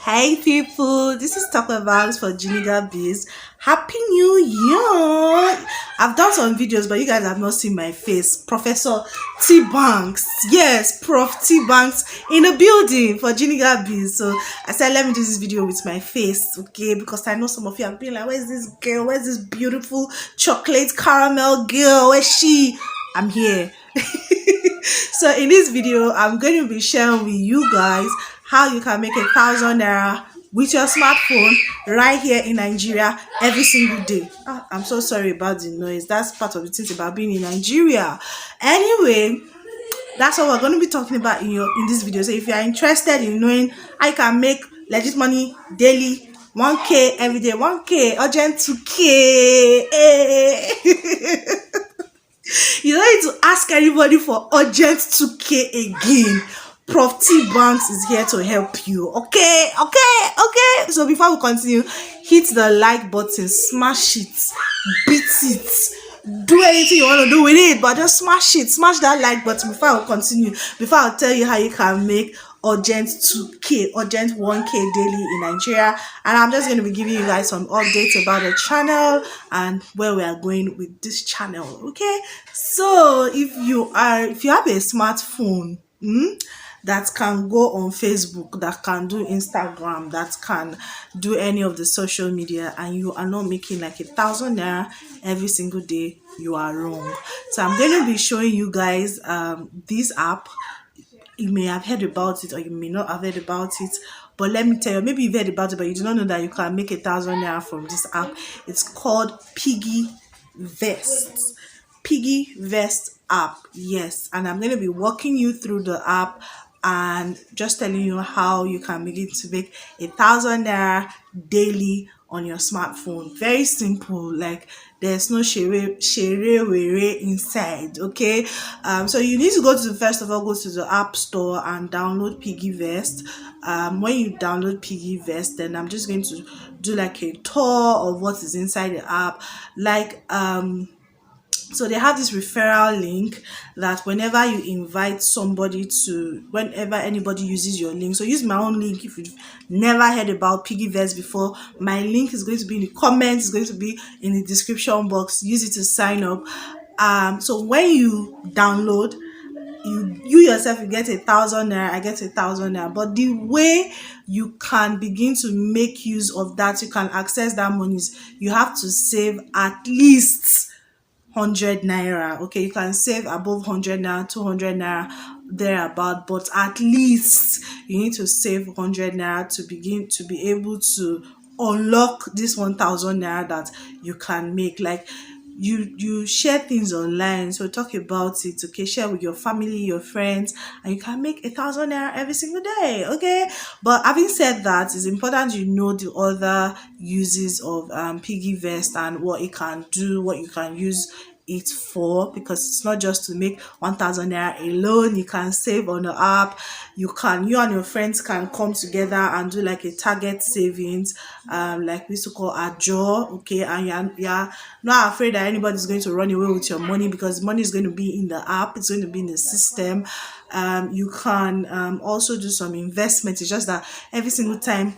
Hey people, this is PIGGYVEST for PIGGYVEST. Happy New Year! I've done some videos, but you guys have not seen my face. Professor T Banks, yes, Prof T Banks in the building for PIGGYVEST. So I said, let me do this video with my face, okay? Because I know some of you have been like, where's this girl? Where's this beautiful chocolate caramel girl? Where's she? I'm here. So in this video, I'm going to be sharing with you guys how you can make 1,000 naira with your smartphone right here in Nigeria every single day. I'm so sorry about the noise. That's part of the things about being in Nigeria. Anyway, that's what we're going to be talking about in this video. So if you are interested in knowing how you can make legit money daily, 1k every day, 1k urgent, 2k, you don't need to ask anybody for urgent 2k again. Prof T Banks is here to help you. Okay. So before we continue, hit the like button, smash it, beat it, do anything you want to do with it, but just smash it, smash that like button before I continue. Before I'll tell you how you can make urgent 2k, urgent 1k daily in Nigeria. And I'm just going to be giving you guys some updates about the channel and where we are going with this channel. Okay, so if you have a smartphone that can go on Facebook, that can do Instagram, that can do any of the social media, and you are not making like 1,000 naira every single day, you are wrong. So I'm going to be showing you guys this app. You may have heard about it or you may not have heard about it, but let me tell you, maybe you've heard about it but you do not know that you can make 1,000 naira from this app. It's called PIGGYVEST app. Yes, and I'm going to be walking you through the app and just telling you how you can begin to make 1,000 naira daily on your smartphone. Very simple, like there's no shere inside. Okay, so you need to go to first of all go to the app store and download PIGGYVEST. When you download PIGGYVEST, then I'm just going to do like a tour of what is inside the app, like so they have this referral link that whenever you invite somebody to, whenever anybody uses your link, so use my own link if you've never heard about PIGGYVEST before. My link is going to be in the comments, it's going to be in the description box. Use it to sign up. So when you download, you yourself, you get 1,000 naira, I get 1,000 naira. But the way you can begin to make use of that, you can access that money, is you have to save at least 100 naira. Okay, you can save above 100 naira, 200 naira, thereabout, but at least you need to save 100 naira to begin to be able to unlock this 1,000 naira that you can make. Like you share things online, so talk about it, okay, share with your family, your friends, and you can make 1,000 naira every single day. Okay, but having said that, it's important you know the other uses of PIGGYVEST and what it can do, what you can use it for, because it's not just to make 1,000 naira alone. You can save on the app. You and your friends can come together and do like a target savings, like we used to call a jaw. Okay, and you're not afraid that anybody's going to run away with your money, because money is going to be in the app, it's going to be in the system. You can also do some investment. It's just that every single time,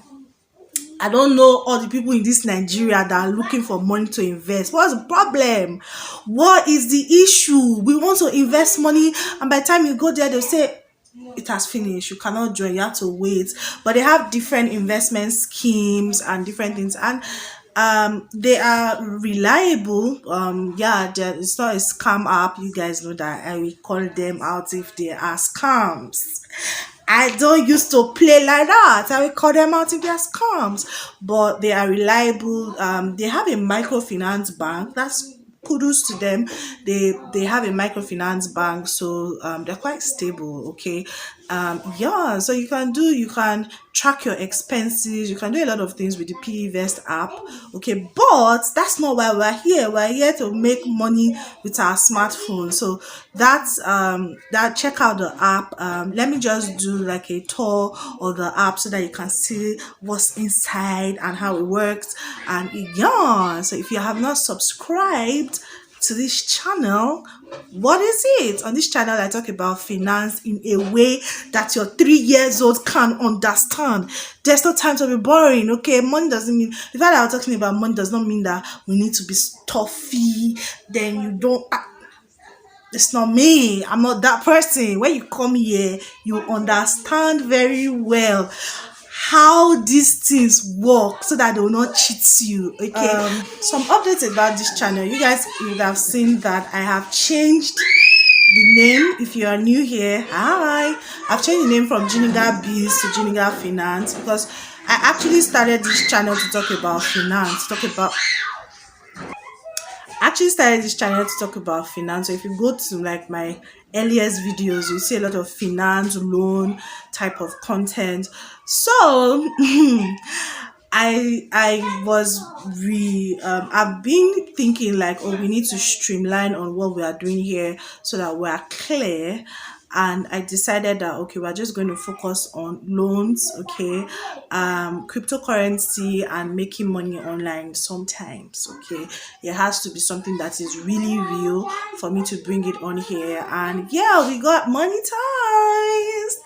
I don't know all the people in this Nigeria that are looking for money to invest. What's the problem? What is the issue? We want to invest money, and by the time you go there, they'll say it has finished, you cannot join, you have to wait. But they have different investment schemes and different things, and they are reliable. It's not a scam app. You guys know that I will call them out if they are scams. I don't used to play like that. I will call them out if they are scams, but they are reliable. They have a microfinance bank. That's kudos to them. They have a microfinance bank, so they're quite stable. Okay, so you can track your expenses, you can do a lot of things with the PIGGYVEST app. Okay, but that's not why we're here. We're here to make money with our smartphone. So that's check out the app. Let me just do like a tour of the app so that you can see what's inside and how it works. And so if you have not subscribed, to this channel. What is it? On this channel, I talk about finance in a way that your 3 years old can understand. There's no time to be boring, okay? Money doesn't mean, the fact that I'm talking about money does not mean that we need to be stuffy, then you don't. It's not me. I'm not that person. When you come here, you understand very well how these things work so that they will not cheat you. Okay. Some updates about this channel. You guys would have seen that I have changed the name. If you are new here, hi. I've changed the name from Jiniga Biz to Jiniga Finance because I actually started this channel to talk about finance, actually started this channel to talk about finance. So if you go to like my earliest videos, you see a lot of finance, loan type of content. So I was I've been thinking like, oh, we need to streamline on what we are doing here so that we are clear. And I decided that okay, we're just going to focus on loans, okay, cryptocurrency and making money online sometimes, okay. It has to be something that is really real for me to bring it on here. And yeah, we got monetized.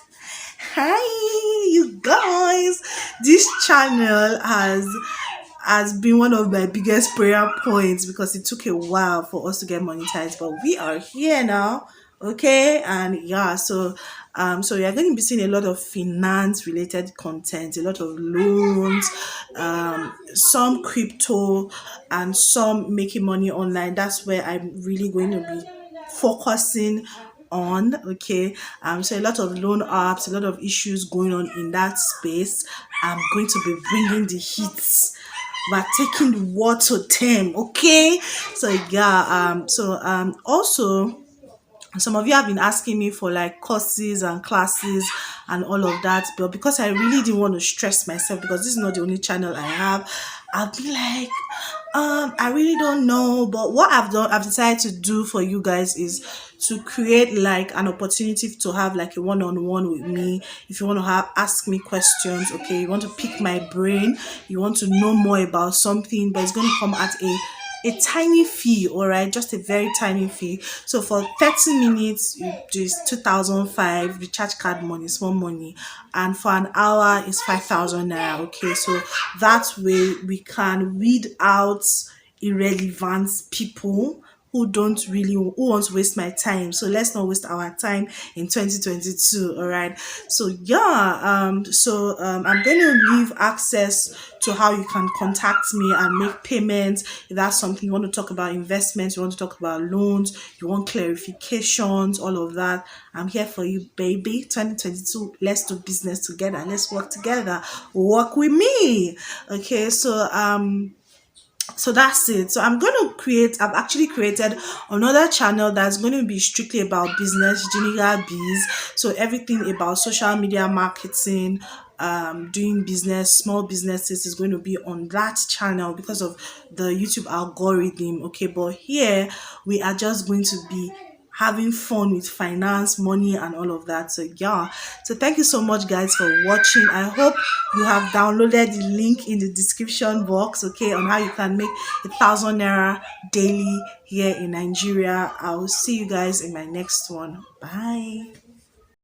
Hi, you guys. This channel has been one of my biggest prayer points because it took a while for us to get monetized, but we are here now. Okay, and yeah, so you're going to be seeing a lot of finance related content, a lot of loans, some crypto, and some making money online. That's where I'm really going to be focusing on. Okay, so a lot of loan apps, a lot of issues going on in that space. I'm going to be bringing the hits. We're taking the war to them. Okay, so yeah, also some of you have been asking me for like courses and classes and all of that, but because I really didn't want to stress myself, because this is not the only channel I have, I'll be like, I really don't know. But what I've decided to do for you guys is to create like an opportunity to have like a one-on-one with me. If you want to ask me questions, okay, you want to pick my brain, you want to know more about something, but it's going to come at a tiny fee, all right, just a very tiny fee. So for 30 minutes you do 2,005 recharge card money, small money, and for an hour is 5,000 naira. Okay, so that way we can weed out irrelevant people who want to waste my time. So let's not waste our time in 2022. All right, so yeah, I'm going to leave access to how you can contact me and make payments. If that's something you want to talk about, investments, you want to talk about loans, you want clarifications, all of that, I'm here for you, baby. 2022, let's do business together, let's work together, work with me. Okay, so that's it. So I've actually created another channel that's going to be strictly about business, Jiniga Biz. So everything about social media marketing, doing business, small businesses is going to be on that channel because of the YouTube algorithm. Okay, but here we are just going to be having fun with finance, money, and all of that. So yeah, so thank you so much guys for watching. I hope you have downloaded the link in the description box, okay, on how you can make 1,000 naira daily here in Nigeria. I will see you guys in my next one. Bye.